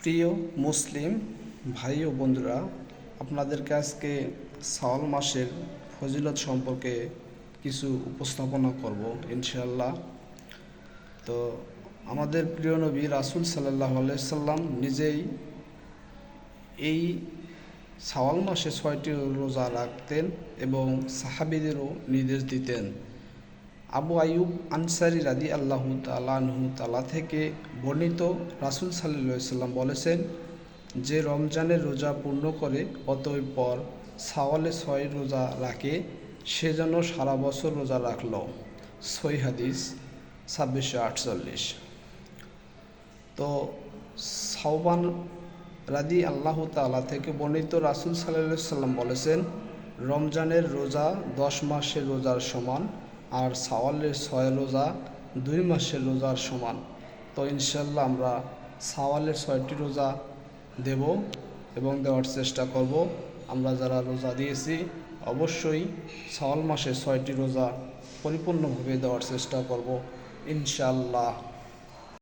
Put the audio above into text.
প্রিয় মুসলিম ভাই ও বন্ধুরা, আপনাদেরকে আজকে শাওয়াল মাসের ফজিলত সম্পর্কে কিছু উপস্থাপনা করব ইনশাআল্লাহ। তো আমাদের প্রিয় নবী রাসূল সাল্লাল্লাহু আলাইহি সাল্লাম নিজেই এই শাওয়াল মাসে ৬টি রোজা রাখতেন এবং সাহাবীদেরও নির্দেশ দিতেন। আবু আইয়ুব আনসারী রাদিয়াল্লাহু তাআলা আনহু থেকে বর্ণিত, রাসূল সাল্লাল্লাহু আলাইহি সাল্লাম বলেছেন, যে রমজানের রোজা পূর্ণ করে অতঃপর শাওয়ালে ৬ রোজা রাখে, সে যেন সারা বছর রোজা রাখল। সহিহ হাদিস ২৬৪৮। তো সাওবান রাদিয়াল্লাহু তাআলা থেকে বর্ণিত, রাসূল সাল্লাল্লাহু আলাইহি সাল্লাম বলেছেন, রমজানের রোজা ১০ মাসের রোজার সমান, আর শাওয়ালের ৬ রোজা ২ মাসের রোজার সমান। তো ইনশাআল্লাহ আমরা শাওয়ালের ৬টি রোজা দেব এবং দেওয়ার চেষ্টা করব। আমরা যারা রোজা দিয়েছি অবশ্যই শাওয়াল মাসে ৬টি রোজা পরিপূর্ণভাবে দেওয়ার চেষ্টা করব ইনশাআল্লাহ।